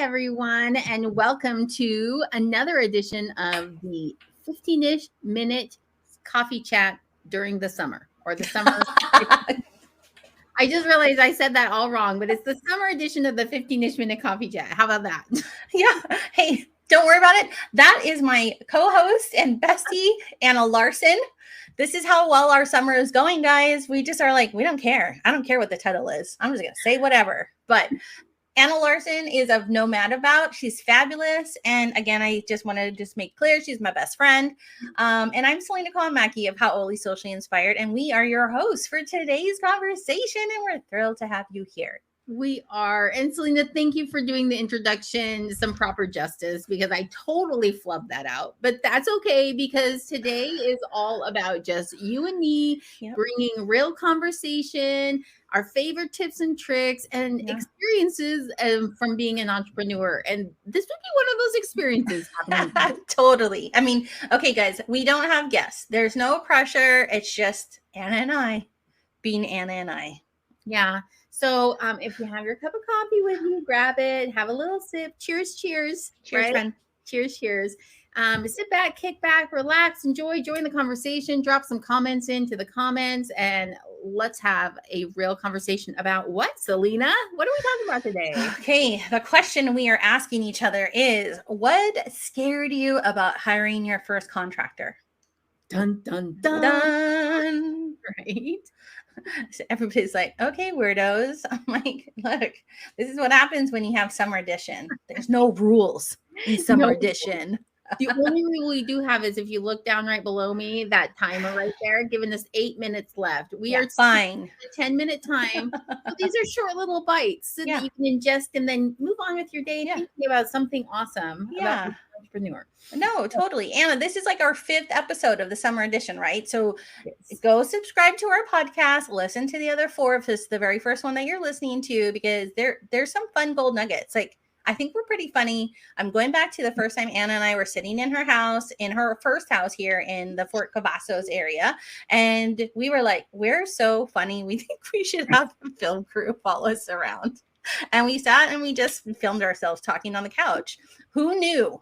everyone, and welcome to another edition of the 15-ish minute coffee chat during the summer or the summer. I just realized I said that all wrong, but it's the summer edition of the 15-ish minute coffee chat. How about that? Yeah. Hey, don't worry about it. That is my co-host and bestie, Anna Larson. This is how well our summer is going, guys. We just are like, we don't care. I don't care what the title is. I'm just going to say whatever. But Anna Larson is of No Mad About. She's fabulous. And again, I just want to make clear, she's my best friend. And I'm Selena Mackey of How Only Socially Inspired. And we are your hosts for today's conversation. And we're thrilled to have you here. We are. And Selena, thank you for doing the introduction some proper justice, because I totally flubbed that out. But that's okay, because today is all about just you and me bringing real conversation, our favorite tips and tricks and experiences from being an entrepreneur. And this would be one of those experiences. Totally. I mean, okay, guys, we don't have guests. There's no pressure. It's just Anna and I being Anna and I. Yeah. So if you have your cup of coffee with you, grab it, have a little sip. Cheers, cheers. Cheers, right? friend. Cheers, cheers. Sit back, kick back, relax, enjoy, join the conversation, drop some comments into the comments, and let's have a real conversation about what, Selena? What are we talking about today? Okay, the question we are asking each other is, what scared you about hiring your first contractor? Dun, dun, dun. Dun. Right? So everybody's like, okay, weirdos. I'm like, look, this is what happens when you have summer edition. There's no rules in summer edition. The only rule we do have is if you look down right below me, that timer right there, giving us 8 minutes left. We are fine. A 10-minute time. But these are short little bites so that you can ingest and then move on with your day thinking about something awesome about being an entrepreneur. No, totally. Anna, this is like our 5th episode of the summer edition, right? So go subscribe to our podcast, listen to the other 4 if this is the very first one that you're listening to, because there's some fun gold nuggets. Like, I think we're pretty funny. I'm going back to the first time Anna and I were sitting in her house, in her first house here in the Fort Cavazos area. And we were like, we're so funny. We think we should have a film crew follow us around. And we sat and we just filmed ourselves talking on the couch. Who knew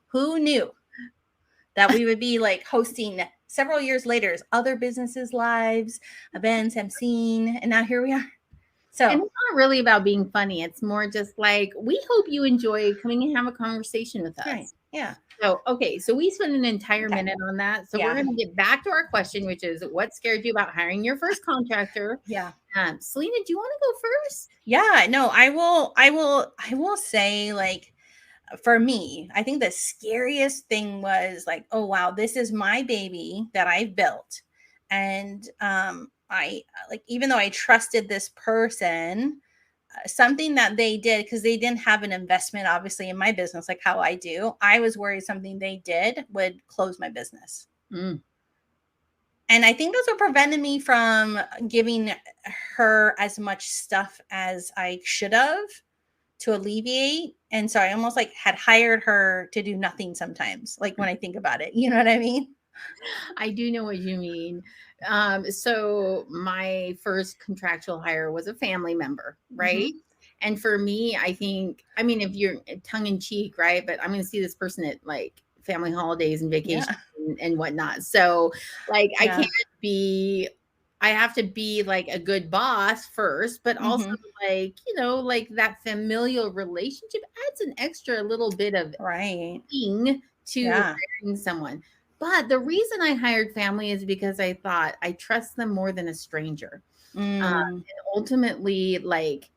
that we would be like hosting several years later other businesses' lives, events, emceeing, and now here we are. So, and it's not really about being funny. It's more just like, we hope you enjoy coming and have a conversation with us. Right. Yeah. So, okay. So we spent an entire minute on that. So we're going to get back to our question, which is, what scared you about hiring your first contractor? Yeah. Selena, do you want to go first? Yeah, no, I will say, like, for me, I think the scariest thing was like, oh, wow, this is my baby that I've built. And, I like, even though I trusted this person, something that they did, because they didn't have an investment, obviously, in my business, like how I do, I was worried something they did would close my business. And I think that's what prevented me from giving her as much stuff as I should have to alleviate. And so I almost like had hired her to do nothing sometimes, like when I think about it, you know what I mean? I do know what you mean. So my first contractual hire was a family member, right? And for me, I think, I mean, if you're tongue in cheek, right? But I'm going to see this person at like family holidays and vacations and whatnot. So like, I have to be like a good boss first, but also like, like that familial relationship adds an extra little bit of thing to hiring someone. But the reason I hired family is because I thought I trust them more than a stranger. And ultimately, like,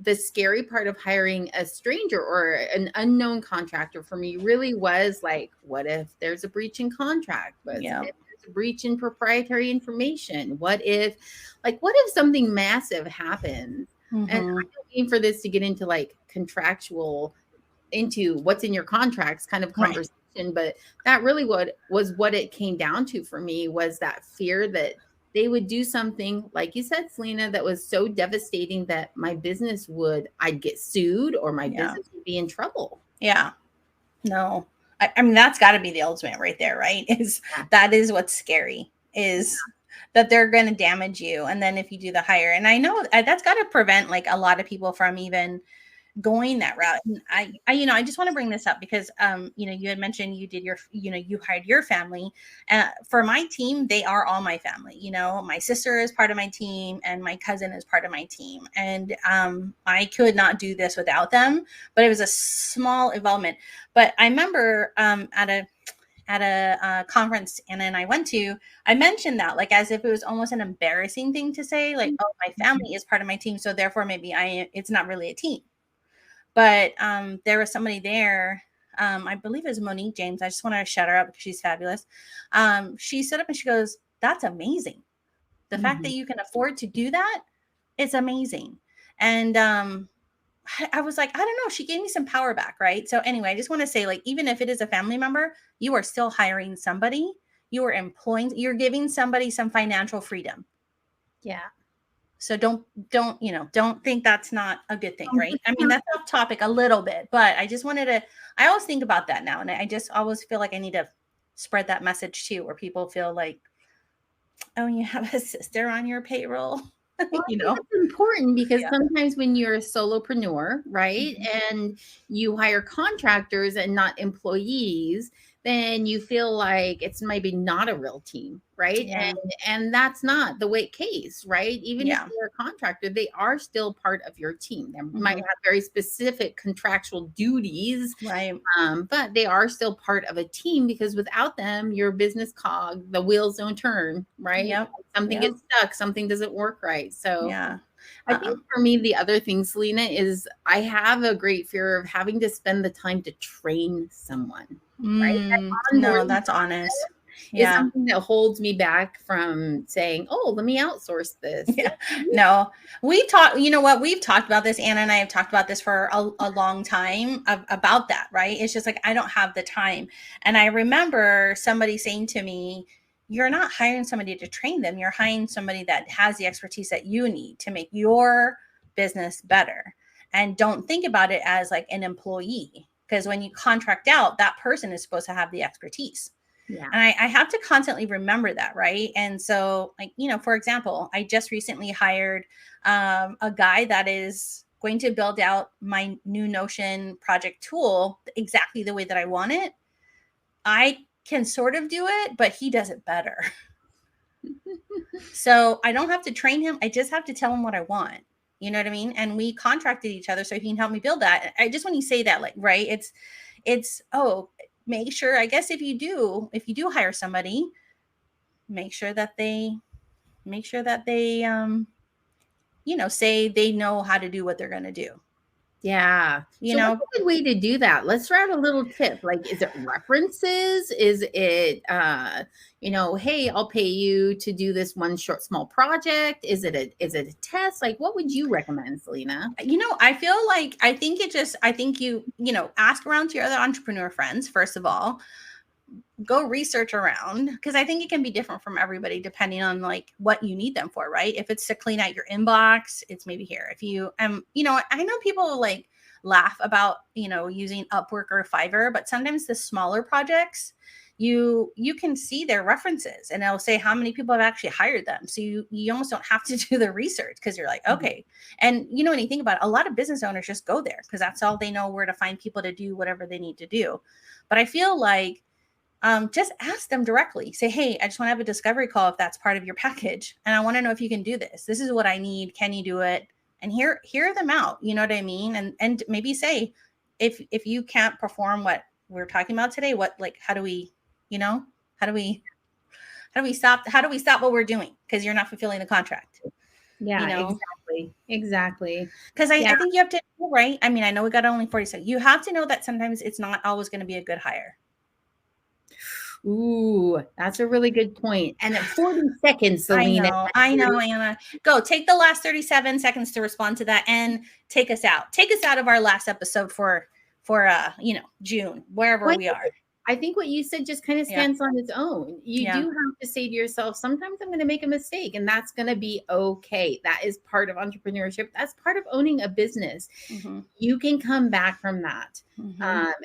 the scary part of hiring a stranger or an unknown contractor for me really was like, what if there's a breach in contract? What if there's a breach in proprietary information? What if something massive happens? And I don't mean for this to get into like contractual, into what's in your contracts kind of conversation. But that really was what it came down to for me, was that fear that they would do something, like you said, Selena, that was so devastating that my business I'd get sued or my business would be in trouble. Yeah. No, I mean, that's got to be the ultimate right there, right? That is what's scary, is that they're going to damage you. And then if you do the hire, and I know that's got to prevent like a lot of people from even going that route. And I just want to bring this up because, you had mentioned you did you hired your family. For my team, they are all my family. My sister is part of my team and my cousin is part of my team. And I could not do this without them, but it was a small involvement. But I remember at a conference Anna and I went to, I mentioned that like as if it was almost an embarrassing thing to say, like, oh, my family is part of my team, so therefore maybe it's not really a team. But there was somebody there, I believe it was Monique James. I just want to shout her out because she's fabulous. She stood up and she goes, "That's amazing. The fact that you can afford to do that, it's amazing." And I was like, I don't know. She gave me some power back, right? So anyway, I just want to say, like, even if it is a family member, you are still hiring somebody. You are employing. You're giving somebody some financial freedom. Yeah. So don't think that's not a good thing, right? I mean, that's off topic a little bit, but I just wanted to. I always think about that now, and I just always feel like I need to spread that message too, where people feel like, oh, you have a sister on your payroll. Well, I think it's important because sometimes when you're a solopreneur, right, and you hire contractors and not employees, then you feel like it's maybe not a real team, right? Yeah. And that's not the case, right? Even if you're a contractor, they are still part of your team. They might have very specific contractual duties, right? But they are still part of a team because without them, your business cog, the wheels don't turn, right? Yep. Something gets stuck, something doesn't work right. So yeah. I think for me, the other thing, Selena, is I have a great fear of having to spend the time to train someone, right? That No, that's honest. Is something that holds me back from saying, oh, let me outsource this. Yeah. No, we've talked about this. Anna and I have talked about this for a long time about that, right? It's just like, I don't have the time. And I remember somebody saying to me, you're not hiring somebody to train them. You're hiring somebody that has the expertise that you need to make your business better. And don't think about it as like an employee, because when you contract out, that person is supposed to have the expertise. Yeah. And I have to constantly remember that, right? And so, like, for example, I just recently hired a guy that is going to build out my new Notion project tool exactly the way that I want it. I can sort of do it, but he does it better. So I don't have to train him. I just have to tell him what I want. You know what I mean? And we contracted each other so he can help me build that. I just, when you say that, like, right, it's, oh, make sure, I guess if you do hire somebody, make sure that they say they know how to do what they're going to do. Yeah. So what's a good way to do that? Let's try out a little tip. Like, is it references? Is it, hey, I'll pay you to do this one short, small project? Is it a test? Like, what would you recommend, Selena? I feel like, I think you ask around to your other entrepreneur friends, first of all. Go research around, because I think it can be different from everybody depending on like what you need them for, right? If it's to clean out your inbox, it's maybe here. If you I know people like laugh about using Upwork or Fiverr, but sometimes the smaller projects, you can see their references and it'll say how many people have actually hired them. So you almost don't have to do the research, because you're like, okay. And when you think about it, a lot of business owners just go there because that's all they know, where to find people to do whatever they need to do. But I feel like just ask them directly. Say, hey, I just want to have a discovery call if that's part of your package. And I want to know if you can do this. This is what I need. Can you do it? And hear them out. You know what I mean? And maybe say, if you can't perform what we're talking about today, how do we stop what we're doing? Because you're not fulfilling the contract. Yeah, exactly. Because I think you have to, right? I mean, I know we got only 40 seconds. You have to know that sometimes it's not always going to be a good hire. Ooh, that's a really good point. And at 40 seconds, Selena. I know, Anna. Go take the last 37 seconds to respond to that and take us out. Take us out of our last episode for June, wherever we are. I think what you said just kind of Yeah. stands on its own. You do have to say to yourself, sometimes I'm going to make a mistake, and that's going to be okay. That is part of entrepreneurship. That's part of owning a business. You can come back from that.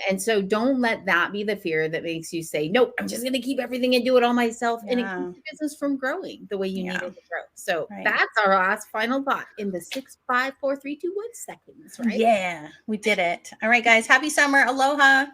And so don't let that be the fear that makes you say, nope, I'm just going to keep everything and do it all myself. And it keeps the business from growing the way you need it to grow. So that's our last final thought in the 6, 5, 4, 3, 2, 1 seconds, right? Yeah, we did it. All right, guys. Happy summer. Aloha.